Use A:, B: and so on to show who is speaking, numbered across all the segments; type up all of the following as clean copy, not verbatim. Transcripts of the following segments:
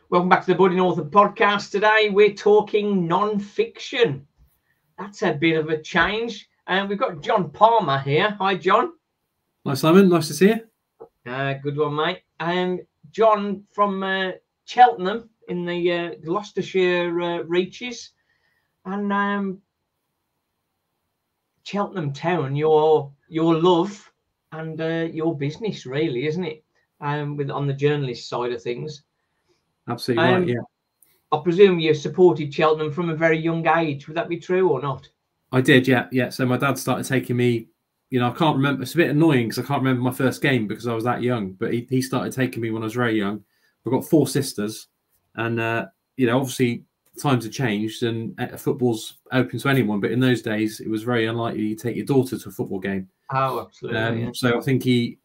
A: Welcome back to the Budding Author podcast. Today we're talking non-fiction. That's a bit of a change. And we've got Jon Palmer here. Hi, Jon.
B: Hi, Simon. Nice to see you.
A: Good one, mate. Jon from Cheltenham in the Gloucestershire reaches. And Cheltenham Town, your love and your business, really, isn't it? On the journalist side of things.
B: Absolutely right, yeah.
A: I presume you supported Cheltenham from a very young age. Would that be true or not?
B: I did, yeah. So my dad started taking me, I can't remember. It's a bit annoying because I can't remember my first game because I was that young. But he started taking me when I was very young. I've got 4 sisters. And, obviously times have changed and football's open to anyone. But in those days, it was very unlikely you take your daughter to a football game.
A: Oh, absolutely. Yeah.
B: So I think he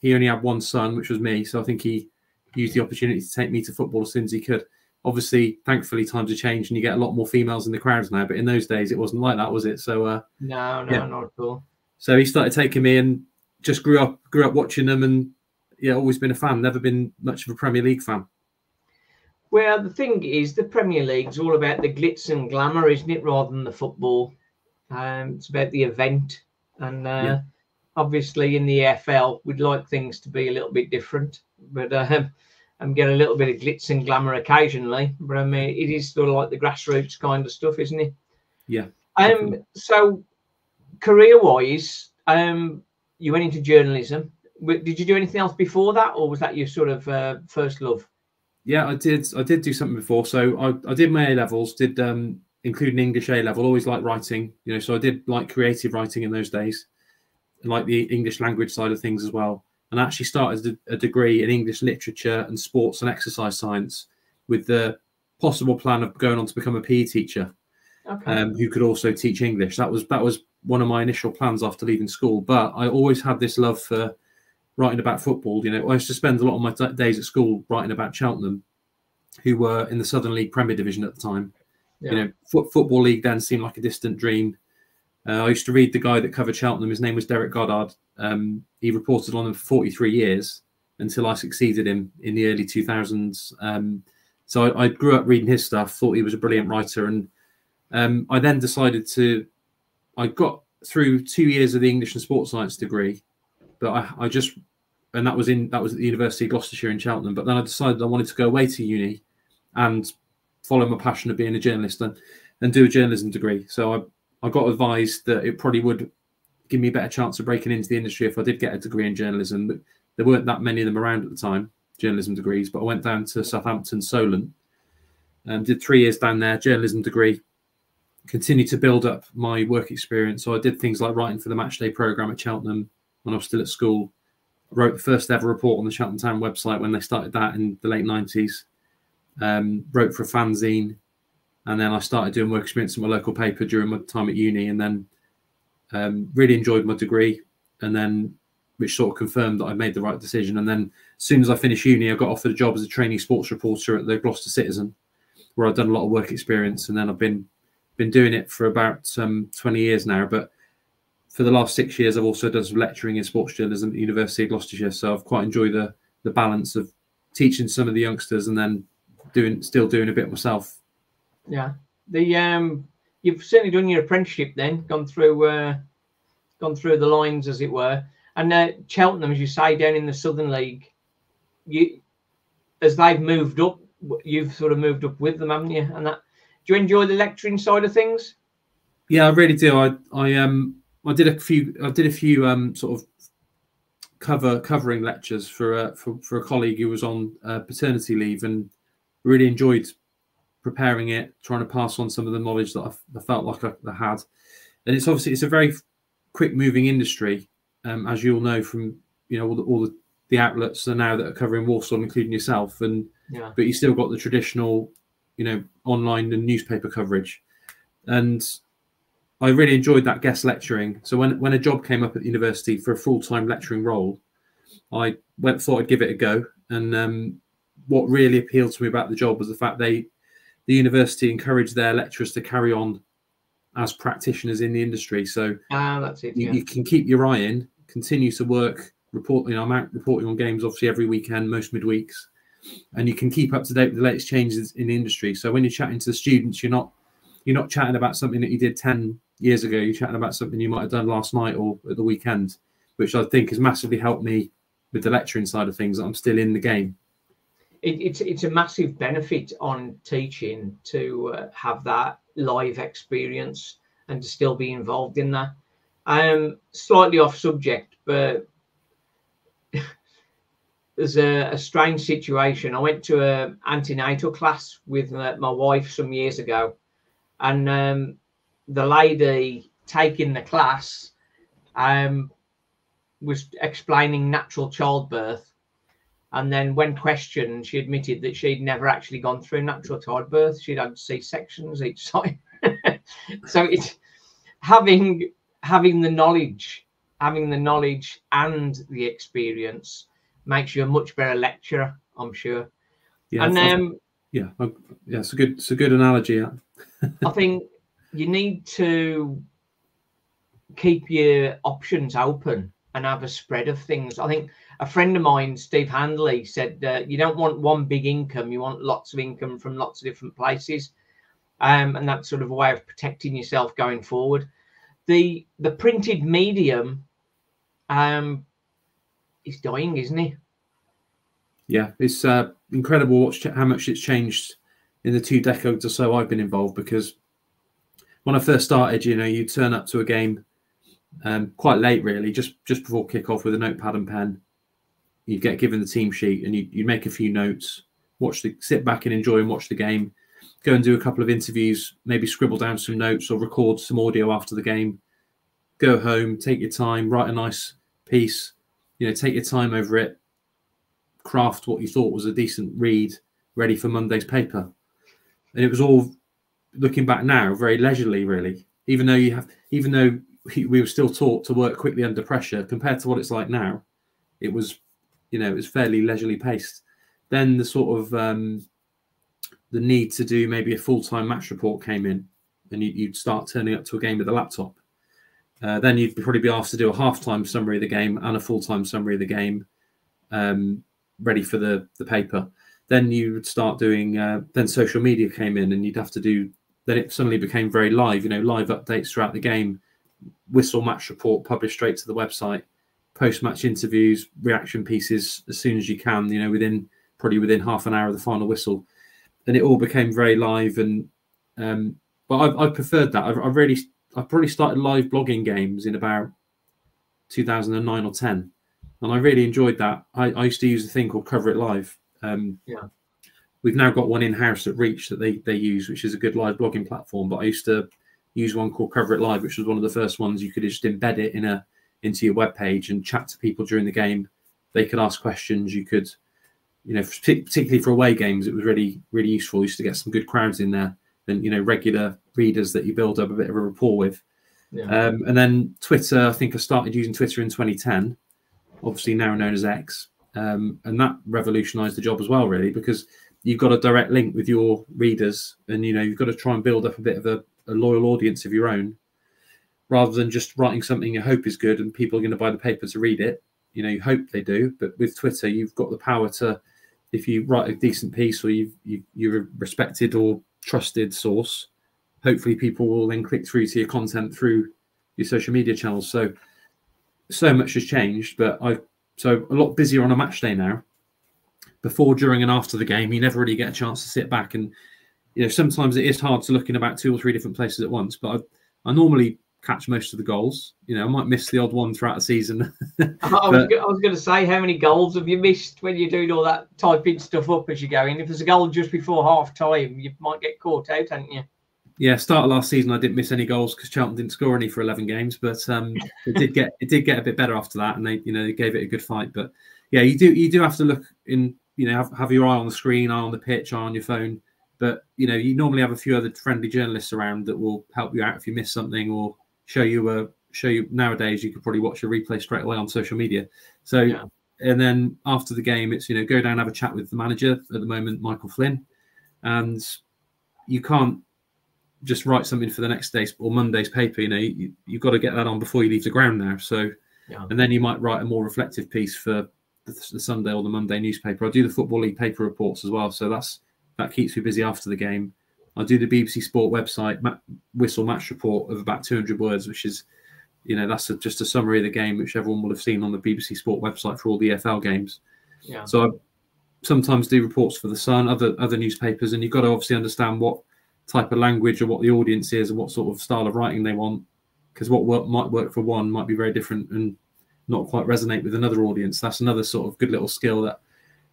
B: only had one son, which was me. So I think he used the opportunity to take me to football as soon as he could. Obviously, thankfully, times have changed and you get a lot more females in the crowds now. But in those days, it wasn't like that, was it? So
A: no,
B: yeah.
A: Not at all.
B: So he started taking me and just grew up watching them, and always been a fan. Never been much of a Premier League fan.
A: Well, the thing is, the Premier League's all about the glitz and glamour, isn't it, rather than the football? It's about the event, and obviously in the EFL, we'd like things to be a little bit different, but and get a little bit of glitz and glamour occasionally. But I mean, it is sort of like the grassroots kind of stuff, isn't it?
B: Yeah.
A: So career-wise, you went into journalism. Did you do anything else before that, or was that your sort of first love?
B: Yeah, I did do something before. So I did my A-levels, including English A-level. Always liked writing, so I did like creative writing in those days, and like the English language side of things as well. And I actually started a degree in English literature and sports and exercise science with the possible plan of going on to become a PE teacher, who could also teach English. That was one of my initial plans after leaving school. But I always had this love for writing about football. I used to spend a lot of my days at school writing about Cheltenham, who were in the Southern League Premier Division at the time. Yeah. Football League then seemed like a distant dream. I used to read the guy that covered Cheltenham. His name was Derek Goddard. He reported on them for 43 years until I succeeded him in the early 2000s. So I grew up reading his stuff, thought he was a brilliant writer. And I then decided I got through 2 years of the English and sports science degree, but that was at the University of Gloucestershire in Cheltenham. But then I decided I wanted to go away to uni and follow my passion of being a journalist and do a journalism degree. So I got advised that it probably would give me a better chance of breaking into the industry if I did get a degree in journalism. But there weren't that many of them around at the time, journalism degrees. But I went down to Southampton, Solent, and did 3 years down there, journalism degree. Continued to build up my work experience. So I did things like writing for the matchday programme at Cheltenham when I was still at school. I wrote the first ever report on the Cheltenham Town website when they started that in the late 90s. Wrote for a fanzine. And then I started doing work experience in my local paper during my time at uni, and then really enjoyed my degree, and then which sort of confirmed that I made the right decision. And then as soon as I finished uni, I got offered a job as a trainee sports reporter at the Gloucester Citizen, where I'd done a lot of work experience, and then I've been doing it for about 20 years now. But for the last 6 years, I've also done some lecturing in sports journalism at the University of Gloucestershire. So I've quite enjoyed the balance of teaching some of the youngsters and then still doing a bit myself.
A: Yeah, you've certainly done your apprenticeship then, gone through the lines, as it were. And Cheltenham, as you say, down in the Southern League, as they've moved up, you've sort of moved up with them, haven't you? And do you enjoy the lecturing side of things?
B: Yeah, I really do. I did a few sort of covering lectures for a colleague who was on paternity leave, and really enjoyed preparing it, trying to pass on some of the knowledge that I felt like I had. And it's a very quick moving industry, as you all know from all the outlets are now that are covering Walsall, including yourself. And but you still got the traditional online and newspaper coverage. And I really enjoyed that guest lecturing. So when a job came up at the university for a full-time lecturing role, I thought I'd give it a go. And what really appealed to me about the job was the fact the university encouraged their lecturers to carry on as practitioners in the industry. So
A: that's it.
B: You can keep your eye in, continue to work, report. I'm out reporting on games obviously every weekend, most midweeks, and you can keep up to date with the latest changes in the industry. So when you're chatting to the students, you're not chatting about something that you did 10 years ago. You're chatting about something you might have done last night or at the weekend, which I think has massively helped me with the lecturing side of things. I'm still in the game.
A: It's a massive benefit on teaching to have that live experience and to still be involved in that. Slightly off subject, but there's a strange situation. I went to an antenatal class with my wife some years ago, and the lady taking the class was explaining natural childbirth. And then when questioned, she admitted that she'd never actually gone through natural childbirth. She'd had C-sections each time. So it's having the knowledge and the experience makes you a much better lecturer, I'm sure.
B: Yeah,
A: and
B: it's a good analogy. Yeah.
A: I think you need to keep your options open and have a spread of things. I think a friend of mine, Steve Handley, said you don't want one big income, you want lots of income from lots of different places, and that's sort of a way of protecting yourself going forward. The printed medium is dying, isn't it?
B: Yeah, it's incredible how much it's changed in the 2 decades or so I've been involved, because when I first started, you'd turn up to a game quite late, really, just before kick-off with a notepad and pen. You'd get given the team sheet and you'd make a few notes, sit back and enjoy and watch the game, go and do a couple of interviews, maybe scribble down some notes or record some audio after the game, go home, take your time, write a nice piece, take your time over it, craft what you thought was a decent read ready for Monday's paper. And it was all, looking back now, very leisurely, really, even though we were still taught to work quickly under pressure. Compared to what it's like now, it was it was fairly leisurely paced. Then the sort of the need to do maybe a full-time match report came in, and you'd start turning up to a game with a laptop. Then you'd probably be asked to do a half-time summary of the game and a full-time summary of the game, ready for the paper. Then you would start doing, then social media came in, and you'd have to do, then it suddenly became very live, live updates throughout the game, whistle match report published straight to the website, post-match interviews, reaction pieces as soon as you can, within half an hour of the final whistle. And it all became very live. And but I preferred that. I probably started live blogging games in about 2009 or 10, and I really enjoyed that. I used to use a thing called Cover It Live. We've now got one in-house at Reach that they use, which is a good live blogging platform. But I used to use one called Cover It Live, which was one of the first ones. You could just embed it into your web page and chat to people during the game. They could ask questions. You could, particularly for away games, it was really, really useful. You used to get some good crowds in there, and regular readers that you build up a bit of a rapport with. And then Twitter, I think I started using Twitter in 2010, obviously now known as X, and that revolutionized the job as well, really, because you've got a direct link with your readers, and you've got to try and build up a bit of a loyal audience of your own, rather than just writing something you hope is good and people are going to buy the paper to read it. You hope they do, but with Twitter, you've got the power to, if you write a decent piece or you're a respected or trusted source, hopefully people will then click through to your content through your social media channels. So much has changed, but so a lot busier on a match day now. Before, during, and after the game, you never really get a chance to sit back, and sometimes it is hard to look in about 2 or 3 different places at once. But I normally catch most of the goals. I might miss the odd one throughout the season.
A: I was going to say, how many goals have you missed when you're doing all that typing stuff up as you go in? If there's a goal just before half time, you might get caught out, haven't you?
B: Yeah, start of last season, I didn't miss any goals because Cheltenham didn't score any for 11 games. But it did get a bit better after that, and they gave it a good fight. But yeah, you do have to look in. Have your eye on the screen, eye on the pitch, eye on your phone. But you normally have a few other friendly journalists around that will help you out if you miss something, or show you. Nowadays, you could probably watch a replay straight away on social media. So, yeah. And then after the game, it's go down and have a chat with the manager, at the moment Michael Flynn, and you can't just write something for the next day's or Monday's paper. You've got to get that on before you leave the ground now. So, yeah. And then you might write a more reflective piece for the Sunday or the Monday newspaper. I do the Football League paper reports as well, so that keeps me busy after the game. I do the BBC Sport website whistle match report of about 200 words, which is, that's just a summary of the game, which everyone will have seen on the BBC Sport website for all the EFL games.
A: Yeah.
B: So I sometimes do reports for the Sun, other newspapers, and you've got to obviously understand what type of language or what the audience is and what sort of style of writing they want, because what might work for one might be very different and not quite resonate with another audience. That's another sort of good little skill that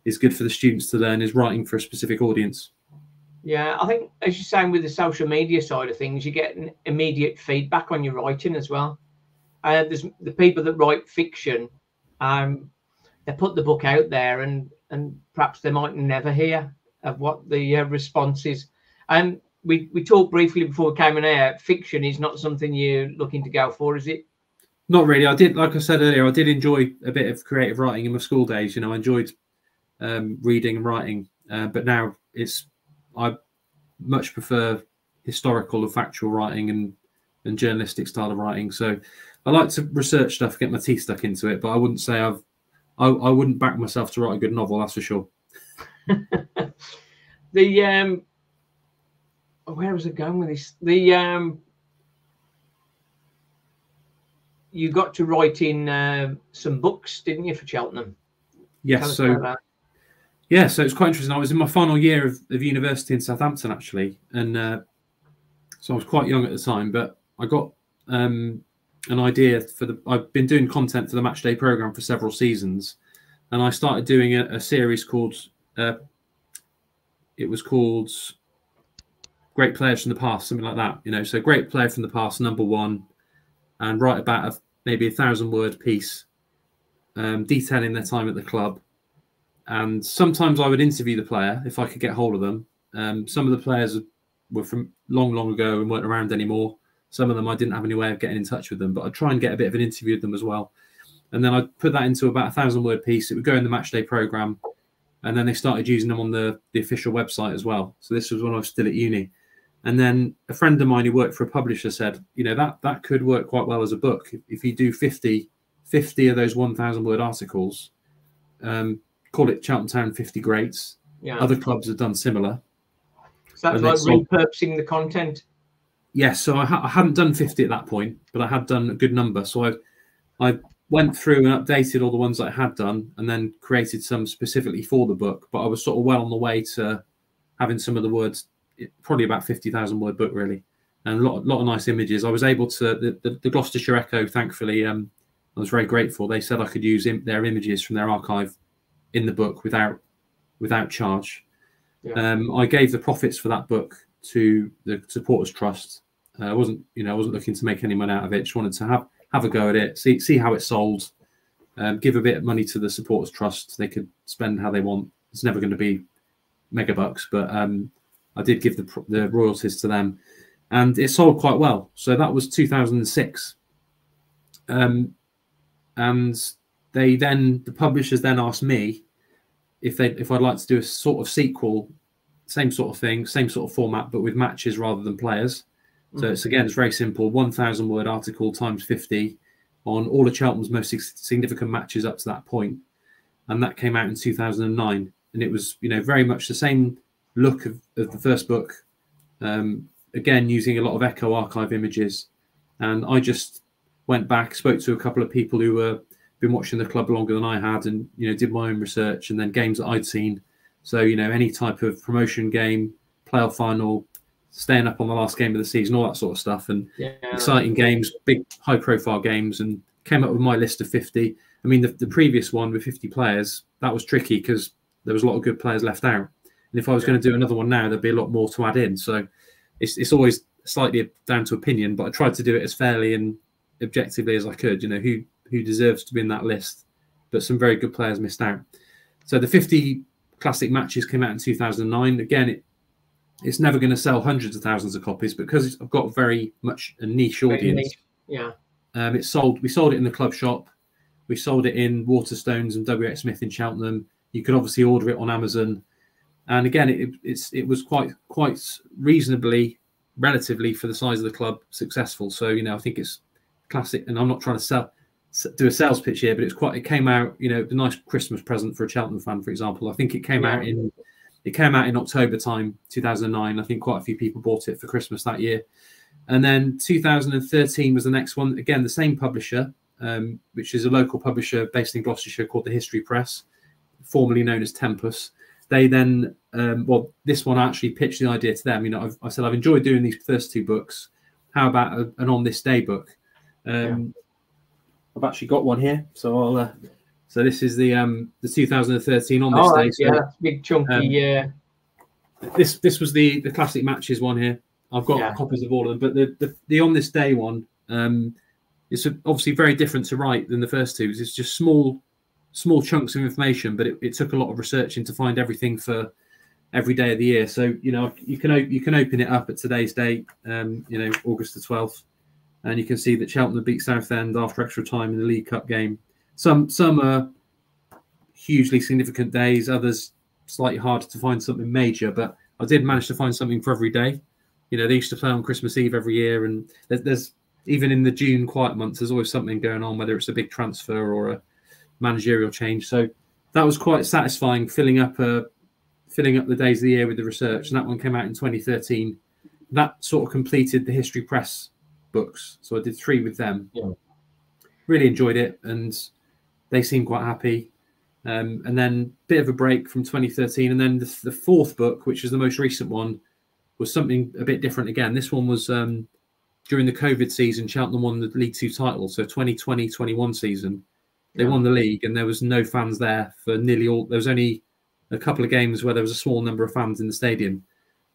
B: is good for the students to learn, is writing for a specific audience.
A: Yeah, I think, as you're saying, with the social media side of things, you get an immediate feedback on your writing as well. There's the people that write fiction, they put the book out there, and perhaps they might never hear of what the response is. And we talked briefly before we came on air. Fiction is not something you're looking to go for, is it?
B: Not really. I did, like I said earlier, I did enjoy a bit of creative writing in my school days. I enjoyed reading and writing, but now I much prefer historical and factual writing and journalistic style of writing. So I like to research stuff, get my teeth stuck into it, but I wouldn't say I wouldn't back myself to write a good novel, that's for sure.
A: Where was I going with this? You got to write in some books, didn't you, for Cheltenham?
B: Yes. So it's quite interesting. I was in my final year of university in Southampton, actually, and so I was quite young at the time. But I got an idea I've been doing content for the Matchday programme for several seasons, and I started doing a series called it was called Great Players from the Past, something like that. So Great Player from the Past, #1, and write about maybe a 1,000-word piece detailing their time at the club. And sometimes I would interview the player if I could get hold of them. Some of the players were from long, long ago and weren't around anymore. Some of them I didn't have any way of getting in touch with them, but I'd try and get a bit of an interview with them as well. And then I'd put that into about a 1,000-word piece. It would go in the Matchday programme, and then they started using them on the official website as well. So this was when I was still at uni. And then a friend of mine who worked for a publisher said, that could work quite well as a book. If you do 50 of those 1,000-word articles, call it Cheltenham Town 50 Greats. Yeah. Other clubs have done similar.
A: So that's like repurposing the content?
B: Yes. So I hadn't done 50 at that point, but I had done a good number. So I went through and updated all the ones that I had done, and then created some specifically for the book. But I was sort of well on the way to having some of the words, probably about 50,000-word book, really. And a lot of nice images. I was able to, the Gloucestershire Echo, thankfully, I was very grateful. They said I could use their images from their archive in the book without charge. Yeah. I gave the profits for that book to the Supporters Trust. I wasn't looking to make any money out of it. Just wanted to have a go at it, see how it sold, give a bit of money to the Supporters Trust. They could spend how they want. It's never going to be mega bucks, but I did give the royalties to them, and it sold quite well. So that was 2006, and the publishers then asked me if I'd like to do a sort of sequel, same sort of thing, same sort of format, but with matches rather than players. So it's very simple: 1,000-word article times 50 on all of Cheltenham's most significant matches up to that point, and that came out in 2009. And it was very much the same look of the first book, again using a lot of Echo archive images. And I just went back, spoke to a couple of people who were been watching the club longer than I had, and did my own research, and then games that I'd seen. So any type of promotion game, playoff final, staying up on the last game of the season, all that sort of stuff, and exciting games, big high profile games, and came up with my list of 50. I mean, the previous one with 50 players, that was tricky because there was a lot of good players left out. And if I was going to do another one now, there'd be a lot more to add in. So it's always slightly down to opinion, but I tried to do it as fairly and objectively as I could. Who deserves to be in that list, but some very good players missed out. So the 50 classic matches came out in 2009. Again, it's never going to sell hundreds of thousands of copies because I've got very much a niche audience.
A: Yeah.
B: We sold it in the club shop. We sold it in Waterstones and WH Smith in Cheltenham. You could obviously order it on Amazon. And again, it was quite reasonably, relatively for the size of the club, successful. So I think it's classic. And I'm not trying to do a sales pitch here, but it came out, you know, a nice Christmas present for a Cheltenham fan, for example. I think it came out in October time, 2009. I think quite a few people bought it for Christmas that year. And then 2013 was the next one. Again, the same publisher, which is a local publisher based in Gloucestershire called the History Press, formerly known as Tempus. They then, well, this one actually pitched the idea to them. You know, I said, I've enjoyed doing these first two books. How about an On This Day book? I've actually got one here. So I'll, so this is the 2013 On This Day. So,
A: yeah, that's big chunky.
B: This was the classic matches one here. I've got copies of all of them, but the On This Day one, it's obviously very different to write than the first two. It's just small chunks of information, but it took a lot of researching to find everything for every day of the year. So, you know, you can open it up at today's date, you know, August the 12th, and you can see that Cheltenham beat Southend after extra time in the League Cup game. Some are hugely significant days, others slightly harder to find something major, but I did manage to find something for every day. You know, they used to play on Christmas Eve every year, and there's even in the June quiet months, there's always something going on, whether it's a big transfer or a managerial change. So that was quite satisfying, filling up the days of the year with the research. And that one came out in 2013. That sort of completed the History Press books. So I did 3 with them. Yeah. Really enjoyed it, and they seemed quite happy. And then a bit of a break from 2013, and then the 4th book, which is the most recent one, was something a bit different again. This one was during the COVID season. Cheltenham won the League 2 title, so 2020-21 season. They won the league, and there was no fans there for nearly all. There was only a couple of games where there was a small number of fans in the stadium.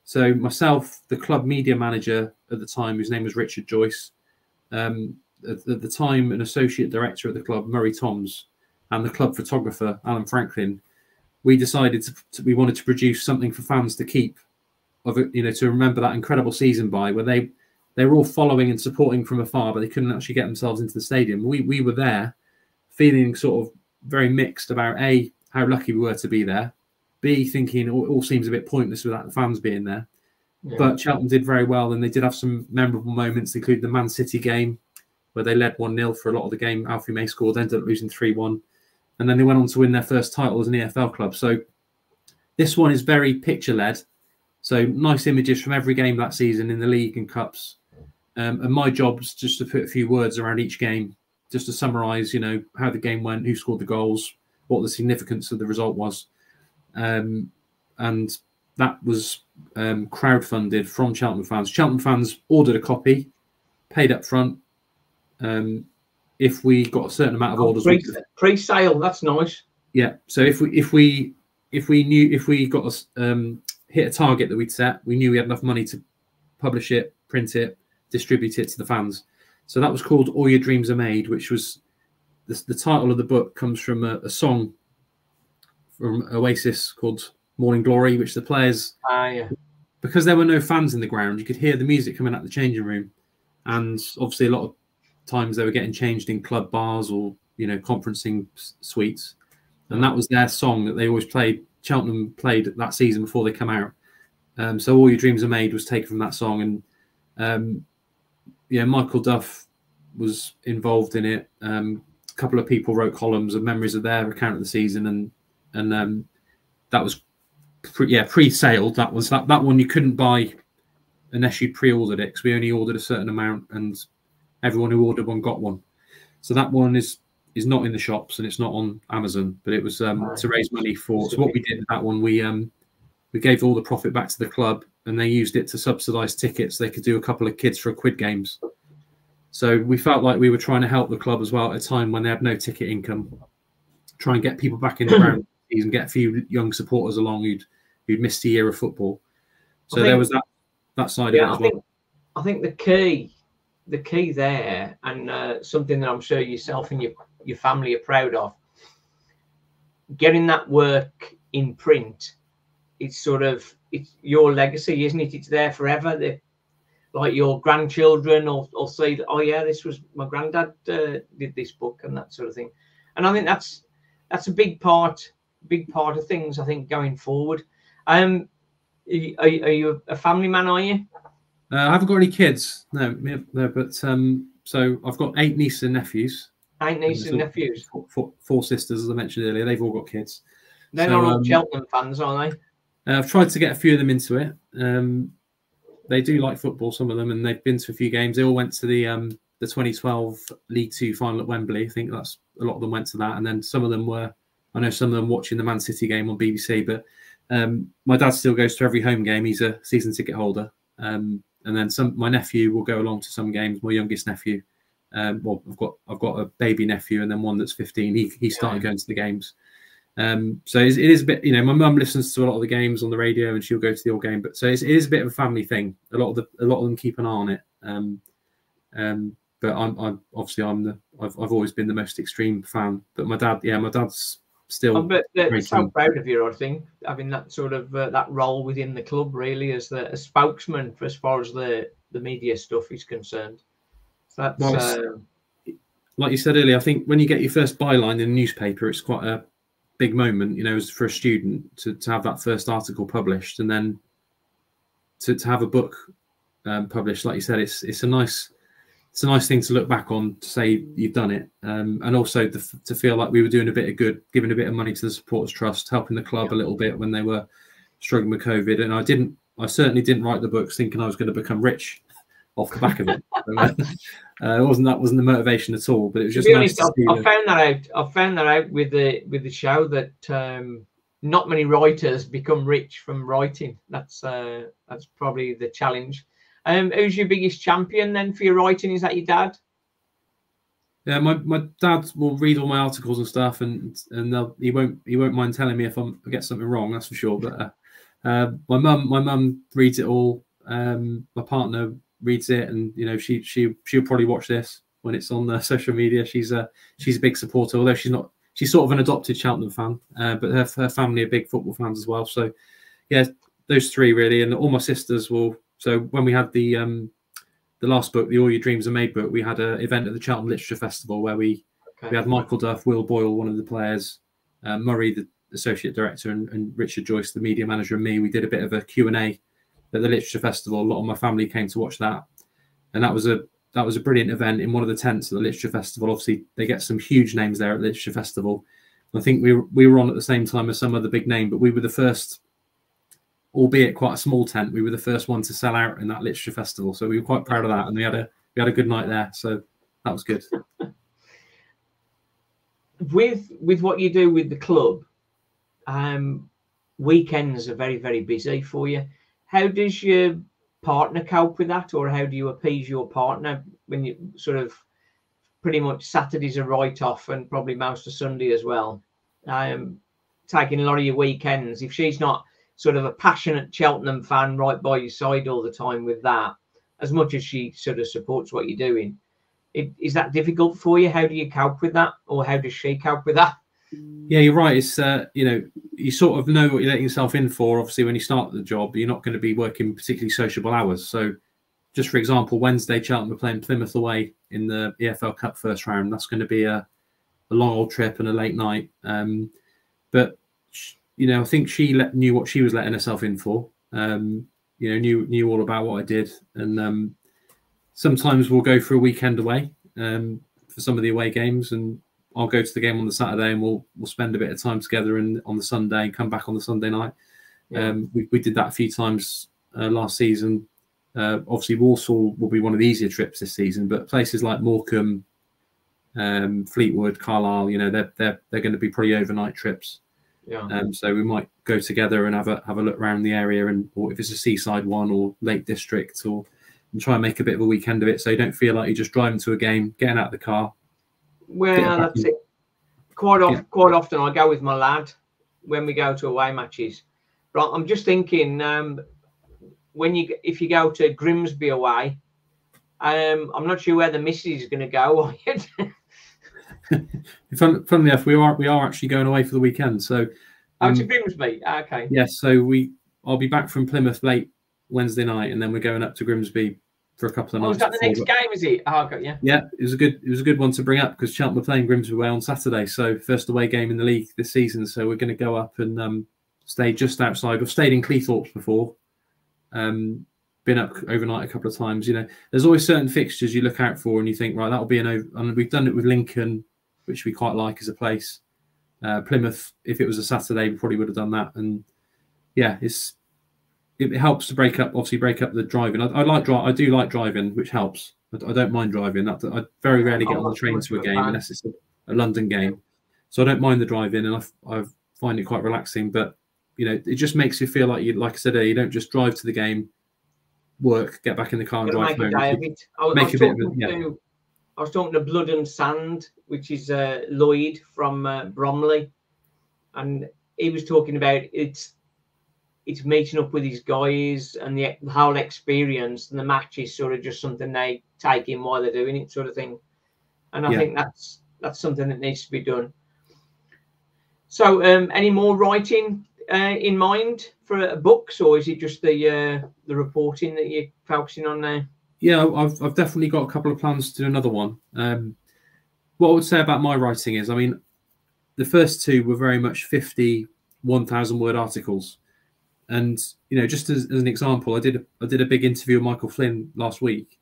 B: So myself, the club media manager at the time, whose name was Richard Joyce, at the time an associate director at the club, Murray Toms, and the club photographer, Alan Franklin, we decided we wanted to produce something for fans to keep, of it, you know, to remember that incredible season by, where they were all following and supporting from afar, but they couldn't actually get themselves into the stadium. We were there, feeling sort of very mixed about A, how lucky we were to be there, B, thinking it all seems a bit pointless without the fans being there. Yeah. But Cheltenham did very well, and they did have some memorable moments, including the Man City game, where they led 1-0 for a lot of the game. Alfie May scored, ended up losing 3-1. And then they went on to win their first title as an EFL club. So this one is very picture-led. So nice images from every game that season in the league and cups. And my job was just to put a few words around each game, just to summarise, you know, how the game went, who scored the goals, what the significance of the result was. And that was crowdfunded from Cheltenham fans. Cheltenham fans ordered a copy, paid up front. If we got a certain amount of orders,
A: pre-sale, that's nice.
B: Yeah. So if we got hit a target that we'd set, we knew we had enough money to publish it, print it, distribute it to the fans. So that was called All Your Dreams Are Made, which was the title of the book comes from a song from Oasis called Morning Glory, which the players, because there were no fans in the ground, you could hear the music coming out the changing room. And obviously a lot of times they were getting changed in club bars or, you know, conferencing suites. And that was their song that they always played. Cheltenham played that season before they come out. So All Your Dreams Are Made was taken from that song. And Michael Duff was involved in it. A couple of people wrote columns of memories of their account of the season, and that was pre-sale. That was that one you couldn't buy unless you pre-ordered it, because we only ordered a certain amount, and everyone who ordered one got one. So that one is not in the shops and it's not on Amazon, but it was to raise money for. So what we did with that one, we gave all the profit back to the club, and they used it to subsidise tickets. They could do a couple of kids for a quid games. So we felt like we were trying to help the club as well at a time when they had no ticket income, try and get people back in the ground and get a few young supporters along who'd missed a year of football. So there was that side of it as well.
A: I think the key there, and something that I'm sure yourself and your family are proud of, getting that work in print. It's your legacy, isn't it? It's there forever. Like your grandchildren will say, oh yeah, this was my granddad did this book and that sort of thing. And I think that's a big part of things, I think, going forward. Are you a family man, are you?
B: I haven't got any kids, no, but so I've got 8 nieces and nephews.
A: 8 nieces and nephews.
B: Four sisters, as I mentioned earlier. They've all got kids.
A: They're not all Cheltenham fans, are they?
B: I've tried to get a few of them into it. They do like football, some of them, and they've been to a few games. They all went to the 2012 League Two final at Wembley. I think that's a lot of them went to that, and then some of them were. I know some of them watching the Man City game on BBC, but my dad still goes to every home game. He's a season ticket holder, and then my nephew will go along to some games. My youngest nephew, well, I've got a baby nephew, and then one that's 15. He started going to the games. So it is a bit, my mum listens to a lot of the games on the radio, and she'll go to the all game. But so it is a bit of a family thing. A lot of them keep an eye on it. But I've always been the most extreme fan. But my dad's still.
A: But they're so proud of you, I think, having that sort of that role within the club, really, as a spokesman for as far as the media stuff is concerned. So that's
B: like you said earlier. I think when you get your first byline in a newspaper, it's quite a big moment, as for a student to have that first article published, and then to have a book published. Like you said, it's a nice thing to look back on, to say you've done it, and also to feel like we were doing a bit of good, giving a bit of money to the Supporters Trust, helping the club a little bit when they were struggling with COVID. And I certainly didn't write the books thinking I was going to become rich off the back of it. That wasn't the motivation at all. But it was just nice to see.
A: I found that out with the show that not many writers become rich from writing. That's probably the challenge. Who's your biggest champion then for your writing? Is that your dad?
B: Yeah, my dad will read all my articles and stuff, and he won't mind telling me if I get something wrong. That's for sure. But my mum reads it all. My partner reads it, and she'll probably watch this when it's on social media. She's a big supporter, although she's sort of an adopted Cheltenham fan, but her family are big football fans as well. So yeah, those three really, and all my sisters will. So when we had the last book, the All Your Dreams Are Made book, we had an event at the Cheltenham Literature Festival where we had Michael Duff, Will Boyle, one of the players, Murray, the associate director, and Richard Joyce, the media manager, and me. We did a bit of a Q&A at the Literature Festival. A lot of my family came to watch that, and that was a brilliant event in one of the tents at the Literature Festival. Obviously, they get some huge names there at the Literature Festival. I think we were on at the same time as some other big name, but we were the first, albeit quite a small tent. We were the first one to sell out in that Literature Festival, so we were quite proud of that, and we had a good night there. So that was good.
A: With what you do with the club, weekends are very, very busy for you. How does your partner cope with that, or how do you appease your partner when you sort of pretty much Saturdays are right off, and probably most of Sunday as well? Taking a lot of your weekends, if she's not sort of a passionate Cheltenham fan right by your side all the time with that, as much as she sort of supports what you're doing, is that difficult for you? How do you cope with that, or how does she cope with that?
B: Yeah, you're right. It's you sort of know what you're letting yourself in for. Obviously, when you start the job, you're not going to be working particularly sociable hours. So, just for example, Wednesday, Cheltenham are playing Plymouth away in the EFL Cup first round. That's going to be a long old trip and a late night. But I think she knew what she was letting herself in for. Knew all about what I did, and sometimes we'll go for a weekend away for some of the away games, and I'll go to the game on the Saturday, and we'll spend a bit of time together and on the Sunday, and come back on the Sunday night. Yeah. We did that a few times last season. Obviously, Walsall will be one of the easier trips this season, but places like Morecambe, Fleetwood, Carlisle, they're going to be pretty overnight trips. Yeah. So we might go together and have a look around the area, or if it's a seaside one or Lake District, and try and make a bit of a weekend of it, so you don't feel like you're just driving to a game, getting out of the car.
A: Well, that's it. Quite often I go with my lad when we go to away matches. But I'm just thinking, if you go to Grimsby away, I'm not sure where the missus is going to go.
B: Funnily enough, we are actually going away for the weekend. So
A: to Grimsby. Okay.
B: Yes, so I'll be back from Plymouth late Wednesday night, and then we're going up to Grimsby for a couple of nights.
A: Is that the next game? Is it? Oh, okay, yeah.
B: Yeah, it was a good one to bring up, because Cheltenham are playing Grimsby away on Saturday, so first away game in the league this season. So we're going to go up and stay just outside. We've stayed in Cleethorpes before, been up overnight a couple of times. You know, there's always certain fixtures you look out for, and you think, right, that'll be and we've done it with Lincoln, which we quite like as a place. Plymouth, if it was a Saturday, we probably would have done that. And yeah, it helps to break up the driving. I do like driving, which helps. I don't mind driving. I very rarely get on the train to a game unless it's a London game. So I don't mind the driving, and I find it quite relaxing. But you know, it just makes you feel like like I said earlier, you don't just drive to the game, work, get back in the car and drive home.
A: I was talking to Blood and Sand, which is Lloyd from Bromley, and he was talking about it's meeting up with his guys and the whole experience, and the match is sort of just something they take in while they're doing it, sort of thing. And I think that's something that needs to be done. So, any more writing in mind for books, or is it just the reporting that you're focusing on now?
B: Yeah, I've definitely got a couple of plans to do another one. What I would say about my writing is, I mean, the first two were very much 50, 1,000 word articles. And, you know, just as an example, I did a big interview with Michael Flynn last week,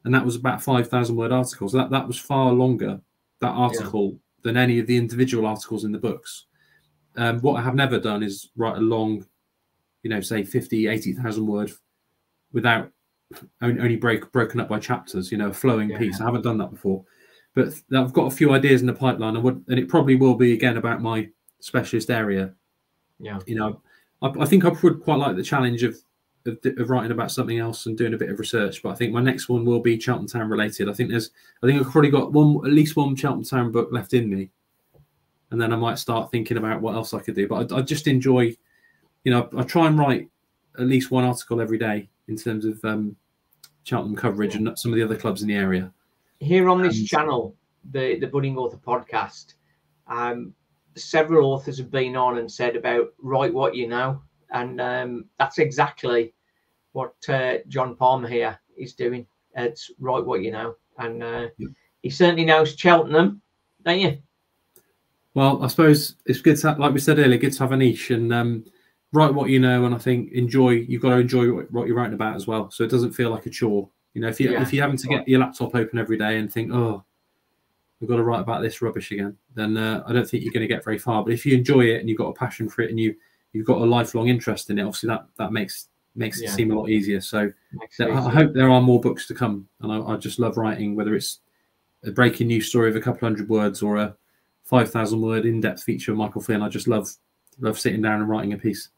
B: and that was about 5,000 word articles. That was far longer, that article, than any of the individual articles in the books. What I have never done is write a long, you know, say 50, 80,000 word without only broken up by chapters, you know, a flowing piece. I haven't done that before, but I've got a few ideas in the pipeline, and it probably will be again about my specialist area.
A: Yeah,
B: you know, I think I would quite like the challenge of writing about something else and doing a bit of research. But I think my next one will be Cheltenham Town related. I think I've probably got at least one Cheltenham Town book left in me, and then I might start thinking about what else I could do. But I just enjoy, you know, I try and write at least one article every day in terms of Cheltenham coverage and some of the other clubs in the area.
A: Here on this channel, the Budding Author podcast, several authors have been on and said about write what you know, and that's exactly what Jon Palmer here is doing. It's write what you know, and he certainly knows Cheltenham, don't you?
B: Well, I suppose it's good to have, like we said earlier, good to have a niche and write what you know, and I think you've got to enjoy what you're writing about as well, so it doesn't feel like a chore. You know, if you're having to get your laptop open every day and think, oh, we've got to write about this rubbish again, then I don't think you're going to get very far. But if you enjoy it and you've got a passion for it and you've got a lifelong interest in it, obviously that makes it seem a lot easier. So I hope there are more books to come, and I just love writing, whether it's a breaking news story of a couple hundred words or a 5,000 word in-depth feature of Michael Flynn. I just love sitting down and writing a piece.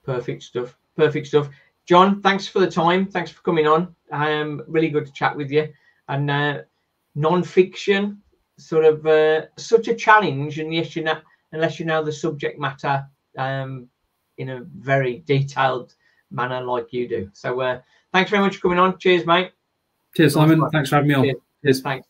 A: Perfect stuff. John, thanks for the time. Thanks for coming on. Really good to chat with you. And non-fiction, sort of such a challenge, and unless you know the subject matter in a very detailed manner like you do. So thanks very much for coming on. Cheers, mate.
B: Cheers, Simon. Thanks for having me on. Cheers.
A: Thanks.